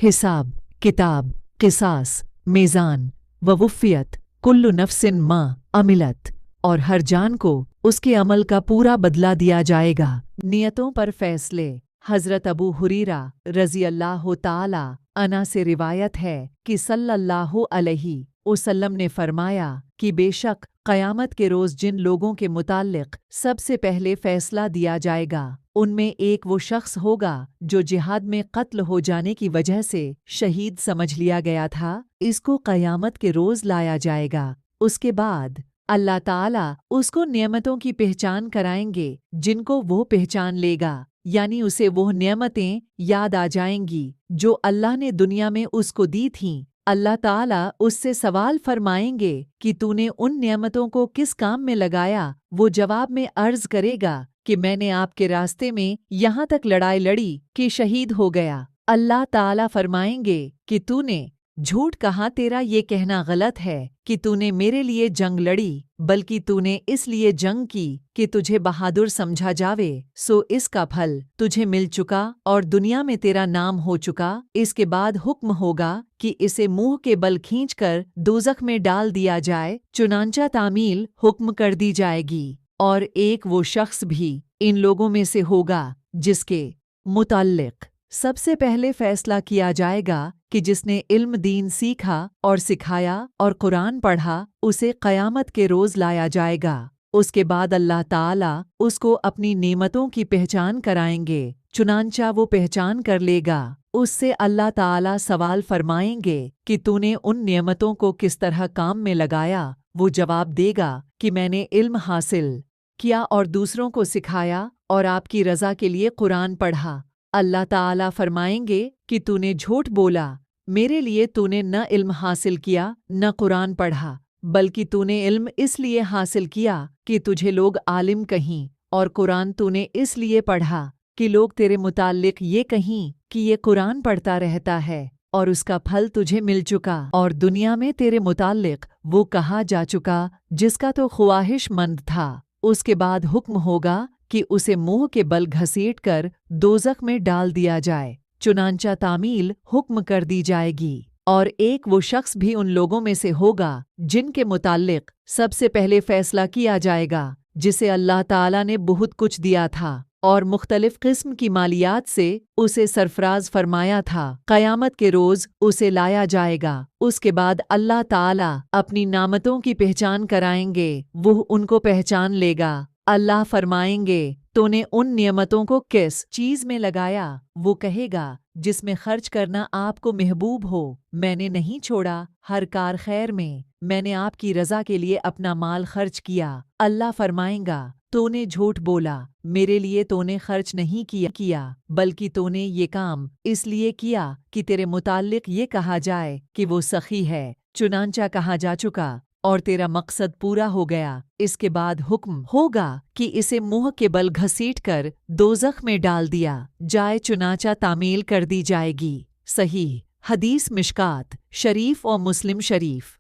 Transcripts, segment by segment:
हिसाब, किताब, किसास, मीज़ान, ववुफ़ियत कुल्लु नफ्सिन मा अमिलत, और हर जान को उसके अमल का पूरा बदला दिया जाएगा। नियतों पर फैसले। हज़रत अबू हुरैरा रज़ी अल्लाह ताला अन्हु से रिवायत है कि सल्लल्लाहु अलैहि वसल्लम ने फरमाया कि बेशक क़यामत के रोज़ जिन लोगों के मुताल्लिक़ सबसे पहले फ़ैसला दिया जाएगा, उनमें एक वो शख्स होगा जो जिहाद में कत्ल हो जाने की वजह से शहीद समझ लिया गया था। इसको क़यामत के रोज़ लाया जाएगा। उसके बाद अल्लाह ताला उसको नेमतों की पहचान कराएंगे जिनको वो पहचान लेगा, यानी उसे वो नेमतें याद आ जाएंगी जो अल्लाह ने दुनिया में उसको दी थीं। अल्लाह ताला उससे सवाल फरमाएंगे कि तूने उन नेमतों को किस काम में लगाया। वो जवाब में अर्ज़ करेगा कि मैंने आपके रास्ते में यहाँ तक लड़ाई लड़ी कि शहीद हो गया। अल्लाह ताला फरमाएंगे कि तूने झूठ कहा, तेरा ये कहना गलत है कि तूने मेरे लिए जंग लड़ी, बल्कि तूने इसलिए जंग की कि तुझे बहादुर समझा जावे। सो इसका फल तुझे मिल चुका और दुनिया में तेरा नाम हो चुका। इसके बाद हुक्म होगा कि इसे मुंह के बल खींचकर दोज़ख में डाल दिया जाए। चुनांचा तामील हुक्म कर दी जाएगी। और एक वो शख्स भी इन लोगों में से होगा जिसके मुताल्लिक़ सबसे पहले फैसला किया जाएगा कि जिसने इल्म दीन सीखा और सिखाया और कुरान पढ़ा, उसे क़यामत के रोज़ लाया जाएगा। उसके बाद अल्लाह ताला उसको अपनी नेमतों की पहचान कराएंगे। चुनांचा वो पहचान कर लेगा। उससे अल्लाह ताला सवाल फरमाएंगे कि तूने उन नेमतों को किस तरह काम में लगाया। वो जवाब देगा कि मैंने इल्म हासिल किया और दूसरों को सिखाया और आपकी रज़ा के लिए कुरान पढ़ा। अल्लाह ताला फरमाएंगे कि तूने झूठ बोला, मेरे लिए तूने न इल्म हासिल किया न कुरान पढ़ा, बल्कि तूने इल्म इसलिए हासिल किया कि तुझे लोग आलिम कहीं, और कुरान तूने इसलिए पढ़ा कि लोग तेरे मुताल्लिक़ ये कहीं कि ये कुरान पढ़ता रहता है, और उसका फल तुझे मिल चुका और दुनिया में तेरे मुताल्लिक़ वो कहा जा चुका जिसका तो ख्वाहिशमंद था। उसके बाद हुक्म होगा कि उसे मुंह के बल घसीट कर दोज़ख में डाल दिया जाए। चुनांचा तामील हुक्म कर दी जाएगी। और एक वो शख्स भी उन लोगों में से होगा जिनके मुताल्लिक़ सबसे पहले फैसला किया जाएगा, जिसे अल्लाह ताला ने बहुत कुछ दिया था और मुख्तलिफ किस्म की मालियात से उसे सरफराज फरमाया था। क़यामत के रोज़ उसे लाया जाएगा। उसके बाद अल्लाह ताला अपनी नामतों की पहचान कराएंगे। वो उनको पहचान लेगा। अल्लाह फरमाएंगे, तूने उन नियमतों को किस चीज़ में लगाया? वो कहेगा, जिसमें खर्च करना आपको महबूब हो। मैंने नहीं छोड़ा, हर कार खैर में मैंने आपकी रज़ा के लिए अपना माल खर्च किया। अल्लाह फरमाएंगा, तूने झूठ बोला, मेरे लिए तूने खर्च नहीं किया, बल्कि तूने ये काम इसलिए किया कि तेरे मुताल्लिक़ ये कहा जाए कि वो सखी है। चुनांचा कहा जा चुका और तेरा मकसद पूरा हो गया। इसके बाद हुक्म होगा कि इसे मुंह के बल घसीट कर दोज़ख में डाल दिया जाए। चुनांचा तामील कर दी जाएगी। सही हदीस मिशकात शरीफ और मुस्लिम शरीफ।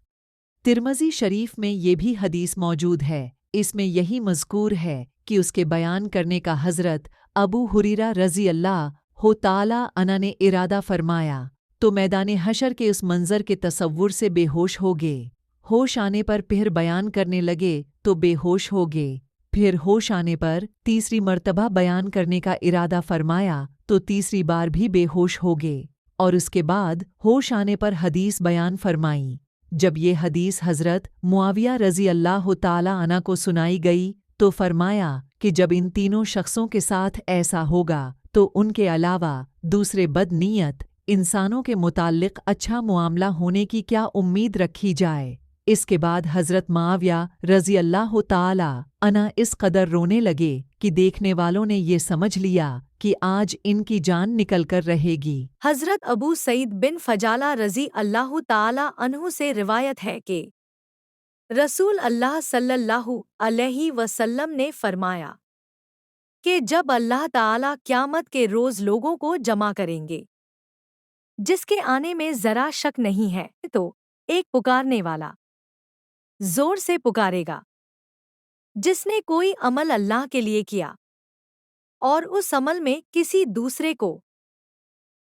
तिरमिज़ी शरीफ में ये भी हदीस मौजूद है। इसमें यही मज़कूर है कि उसके बयान करने का हज़रत अबू हुरैरा रज़ी अल्लाह ताला अन्हु ने इरादा फरमाया तो मैदान हशर के उस मंज़र के तसव्वुर से बेहोश हो गए। होश आने पर फिर बयान करने लगे तो बेहोश हो गए। फिर होश आने पर तीसरी मर्तबा बयान करने का इरादा फरमाया तो तीसरी बार भी बेहोश हो गए, और उसके बाद होश आने पर हदीस बयान फरमाई। जब ये हदीस हज़रत मुआविया रज़ी अल्लाह ताला अन्हु को सुनाई गई तो फरमाया कि जब इन तीनों शख्सों के साथ ऐसा होगा तो उनके अलावा दूसरे बदनीयत इंसानों के मुताल्लिक़ अच्छा मुआमला होने की क्या उम्मीद रखी जाए। इसके बाद हज़रत मुआविया रज़ी अल्लाह ताला अन्हु इस कदर रोने लगे कि देखने वालों ने ये समझ लिया कि आज इनकी जान निकल कर रहेगी। हज़रत अबू सईद बिन फजाला रज़ी अल्लाह ताला अन्हु से रिवायत है कि रसूल अल्लाह सल्लल्लाहु अलैहि वसल्लम ने फरमाया कि जब अल्लाह ताला क़यामत के रोज़ लोगों को जमा करेंगे, जिसके आने में ज़रा शक नहीं है, तो एक पुकारने वाला ज़ोर से पुकारेगा, जिसने कोई अमल अल्लाह के लिए किया और उस अमल में किसी दूसरे को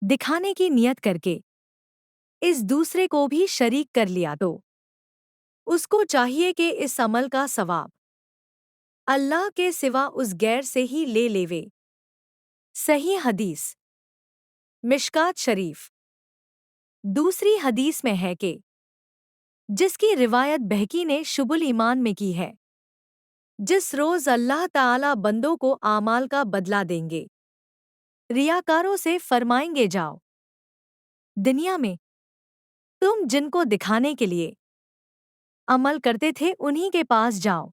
दिखाने की नियत करके इस दूसरे को भी शरीक कर लिया तो उसको चाहिए कि इस अमल का सवाब अल्लाह के सिवा उस गैर से ही ले लेवे। सही हदीस मिशकात शरीफ। दूसरी हदीस में है कि जिसकी रिवायत बहकी ने शुबुल ईमान में की है, जिस रोज अल्लाह ताला बंदों को आमाल का बदला देंगे, रियाकारों से फरमाएंगे जाओ दुनिया में तुम जिनको दिखाने के लिए अमल करते थे उन्हीं के पास जाओ,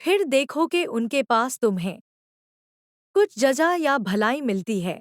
फिर देखो कि उनके पास तुम्हें कुछ जजा या भलाई मिलती है।